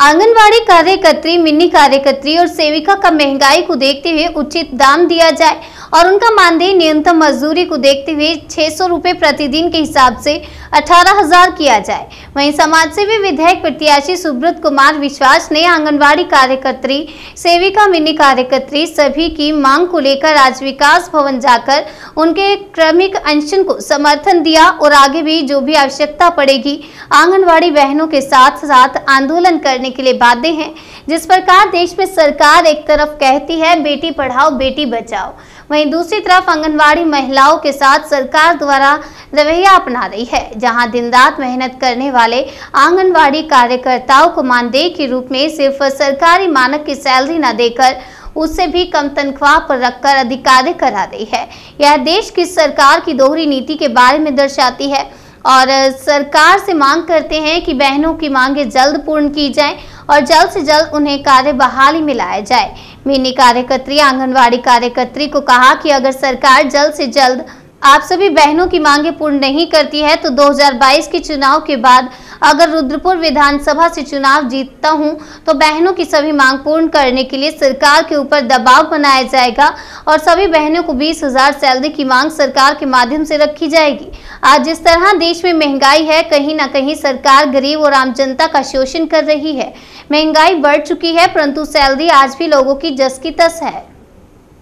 Anganwadi कार्यकर्त्री, mini कार्यकर्त्री और सेविका का महंगाई को देखते हुए उचित दाम दिया जाए और उनका मानदेय न्यूनतम मजदूरी को देखते हुए 600 रुपए प्रतिदिन के हिसाब से 18,000 किया जाए। वहीं समाजसेवी विधायक प्रत्याशी सुब्रत कुमार विश्वास ने आंगनवाड़ी कार्यकर्त्री, सेविका, मिनी कार्यकर्त्री सभी की मांग को लेकर आज विकास भवन जाकर उनके क्रमिक अनशन को समर्थन दिया और आगे भी जो भी आवश्यकता पड़ेगी आंगनवाड़ी बहनों के साथ साथ आंदोलन करने के लिए बाध्य हैं। जिस प्रकार देश में सरकार एक तरफ कहती है बेटी पढ़ाओ बेटी बचाओ, वहीं दूसरी तरफ आंगनवाड़ी महिलाओं के साथ सरकार द्वारा रवैया अपना रही है, जहां दिन रात मेहनत करने वाले आंगनवाड़ी कार्यकर्ताओं को मानदेय के रूप में सिर्फ सरकारी मानक की सैलरी न देकर उससे भी कम तनख्वाह पर रखकर अधिकारी करा रही है। यह देश की सरकार की दोहरी नीति के बारे में दर्शाती है और सरकार से मांग करते हैं कि बहनों की मांगे जल्द पूर्ण की जाएं और जल्द से जल्द उन्हें कार्य बहाली में लाया जाए। मिनी कार्यकर्त्री आंगनवाड़ी कार्यकर्त्री को कहा कि अगर सरकार जल्द से जल्द आप सभी बहनों की मांगे पूर्ण नहीं करती है तो 2022 के चुनाव के बाद अगर रुद्रपुर विधानसभा से चुनाव जीतता हूं तो बहनों की सभी मांग पूर्ण करने के लिए सरकार के ऊपर दबाव बनाया जाएगा और सभी बहनों को 20,000 सैलरी की मांग सरकार के माध्यम से रखी जाएगी। आज जिस तरह देश में महंगाई है, कहीं ना कहीं सरकार गरीब और आम जनता का शोषण कर रही है। महंगाई बढ़ चुकी है परंतु सैलरी आज भी लोगों की जस की तस है।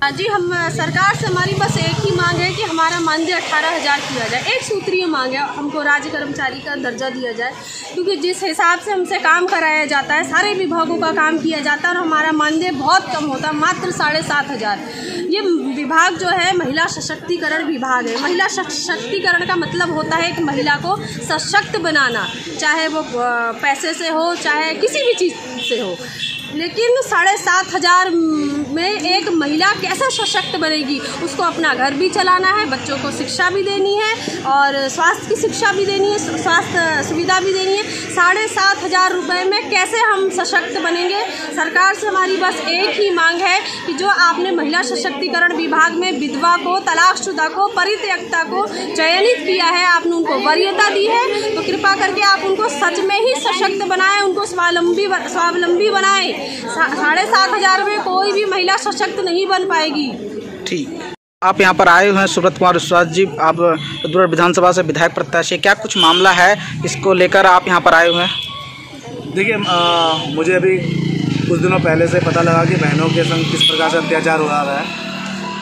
जी, हम सरकार से हमारी बस एक ही मांग है कि हमारा मानदेय 18,000 किया जाए। एक सूत्रीय मांग है, हमको राज्य कर्मचारी का दर्जा दिया जाए, क्योंकि जिस हिसाब से हमसे काम कराया जाता है, सारे विभागों का काम किया जाता है और हमारा मानदेय बहुत कम होता है, मात्र 7,500। ये विभाग जो है महिला सशक्तिकरण विभाग है। महिला सशक्तिकरण का मतलब होता है कि महिला को सशक्त बनाना, चाहे वो पैसे से हो चाहे किसी भी चीज़ से हो। लेकिन 7,500 में एक महिला कैसे सशक्त बनेगी? उसको अपना घर भी चलाना है, बच्चों को शिक्षा भी देनी है और स्वास्थ्य की शिक्षा भी देनी है, स्वास्थ्य सुविधा भी देनी है। 7,500 रुपये में कैसे हम सशक्त बनेंगे? सरकार से हमारी बस एक ही मांग है कि जो आपने महिला सशक्तिकरण विभाग में विधवा को, तलाकशुदा को, परित्यक्ता को चयनित किया है, आपने उनको वरीयता दी है, तो कृपा करके आप उनको सच में ही सशक्त बनाएं, उनको स्वावलंबी बनाएं। 7,500 में कोई भी महिला सशक्त नहीं बन पाएगी। ठीक, आप यहाँ पर आए हुए हैं सुब्रत कुमार विश्वास जी, आप रुद्रपुर विधानसभा से विधायक प्रत्याशी, क्या कुछ मामला है इसको लेकर आप यहाँ पर आए हुए हैं? देखिए, मुझे अभी कुछ दिनों पहले से पता लगा कि बहनों के संग किस प्रकार से अत्याचार हो रहा है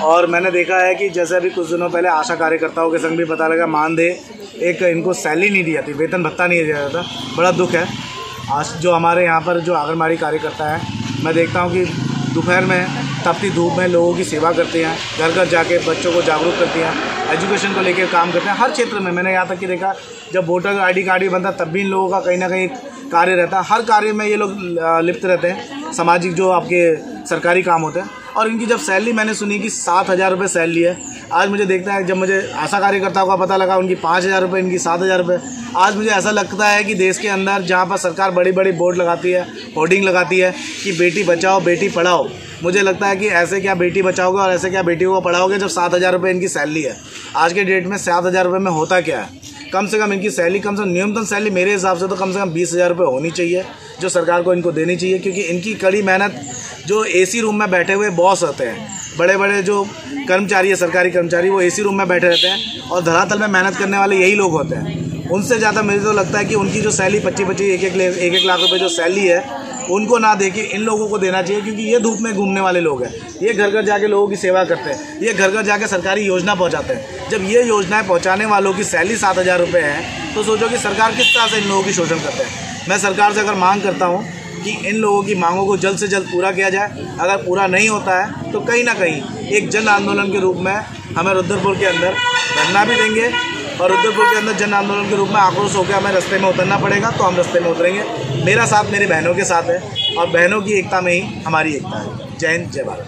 और मैंने देखा है कि जैसे अभी कुछ दिनों पहले आशा कार्यकर्ताओं के संग भी पता लगा मानदेय एक इनको सैलरी नहीं दी जाती, वेतन भत्ता नहीं दिया जाता। बड़ा दुख है। आज जो हमारे यहाँ पर जो आंगनबाड़ी कार्यकर्ता है, मैं देखता हूँ कि दोपहर में तपती धूप में लोगों की सेवा करते हैं, घर घर जाके बच्चों को जागरूक करती हैं, एजुकेशन को लेकर काम करते हैं। हर क्षेत्र में मैंने यहाँ तक कि देखा, जब वोटर ID कार्ड भी बनता तब भी इन लोगों का कहीं ना कहीं कार्य रहता है। हर कार्य में ये लोग लिप्त रहते हैं, सामाजिक जो आपके सरकारी काम होते हैं। और इनकी जब सैलरी मैंने सुनी कि 7,000 रुपये सैलरी है, आज मुझे देखता है, जब मुझे आशा कार्यकर्ताओं का पता लगा उनकी 5,000 रुपये, इनकी 7,000 रुपये, आज मुझे ऐसा लगता है कि देश के अंदर जहाँ पर सरकार बड़ी बड़ी बोर्ड लगाती है, होर्डिंग लगाती है कि बेटी बचाओ बेटी पढ़ाओ, मुझे लगता है कि ऐसे क्या बेटी बचाओगे और ऐसे क्या बेटियों को पढ़ाओगे जब 7,000 रुपये इनकी सैलरी है। आज के डेट में 7,000 रुपये में होता क्या है? कम से कम इनकी सैलरी, कम से कम न्यूनतम सैलरी मेरे हिसाब से तो कम 20,000 रुपये होनी चाहिए, जो सरकार को इनको देनी चाहिए। क्योंकि इनकी कड़ी मेहनत, जो AC रूम में बैठे हुए बॉस होते हैं, बड़े बड़े जो कर्मचारी है, सरकारी कर्मचारी, वो AC रूम में बैठे रहते हैं और धरातल में मेहनत करने वाले यही लोग होते हैं। उनसे ज़्यादा मुझे तो लगता है कि उनकी जो सैलरी 25-25, 1-1 लाख रुपये जो सैलरी है, उनको ना देके इन लोगों को देना चाहिए। क्योंकि ये धूप में घूमने वाले लोग हैं, ये घर घर जाके लोगों की सेवा करते हैं, ये घर घर जाके सरकारी योजना पहुंचाते हैं। जब ये योजनाएं पहुंचाने वालों की सैलरी 7,000 रुपये है तो सोचो कि सरकार किस तरह से इन लोगों की शोषण करते हैं। मैं सरकार से अगर मांग करता हूँ कि इन लोगों की मांगों को जल्द से जल्द पूरा किया जाए। अगर पूरा नहीं होता है तो कहीं ना कहीं एक जन आंदोलन के रूप में हमें रुद्रपुर के अंदर धरना भी देंगे और रुद्रपुर के अंदर जन आंदोलन के रूप में आक्रोश होकर हमें रास्ते में उतरना पड़ेगा, तो हम रास्ते में उतरेंगे। मेरा साथ मेरी बहनों के साथ है और बहनों की एकता में ही हमारी एकता है। जय हिंद, जय भारत।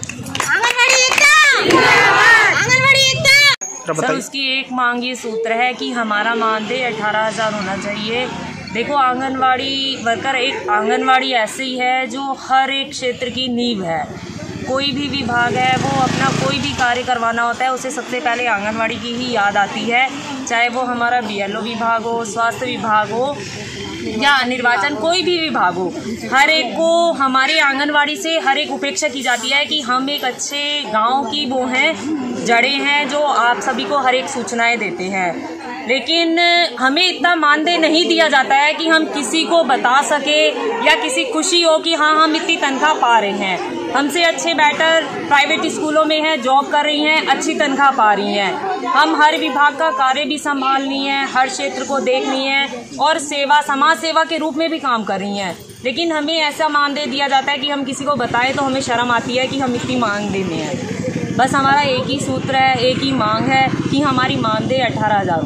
सर, उसकी एक मांग ये सूत्र है कि हमारा मानदेय 18,000 होना चाहिए। देखो, आंगनवाड़ी वर्कर, एक आंगनवाड़ी ऐसी है जो हर एक क्षेत्र की नींव है। कोई भी विभाग है, वो अपना कोई भी कार्य करवाना होता है, उसे सबसे पहले आंगनवाड़ी की ही याद आती है, चाहे वो हमारा BLO विभाग हो, स्वास्थ्य विभाग हो। या निर्वाचन कोई भी विभाग हो, हर एक को हमारे आंगनवाड़ी से हर एक उपेक्षा की जाती है कि हम एक अच्छे गांव की वो हैं, जड़ें हैं जो आप सभी को हर एक सूचनाएं देते हैं। लेकिन हमें इतना मानदेय नहीं दिया जाता है कि हम किसी को बता सके या किसी खुशी हो कि हाँ हम इतनी तनख्वाह पा रहे हैं। हमसे अच्छे बेटर प्राइवेट स्कूलों में हैं, जॉब कर रही हैं, अच्छी तनख्वाह पा रही हैं। हम हर विभाग का कार्य भी संभालनी है, हर क्षेत्र को देखनी है और सेवा, समाज सेवा के रूप में भी काम कर रही हैं। लेकिन हमें ऐसा मानदेय दिया जाता है कि हम किसी को बताएं तो हमें शर्म आती है कि हम इतनी मानदेय में हैं। बस हमारा एक ही सूत्र है, एक ही मांग है कि हमारी मानदेय 18,000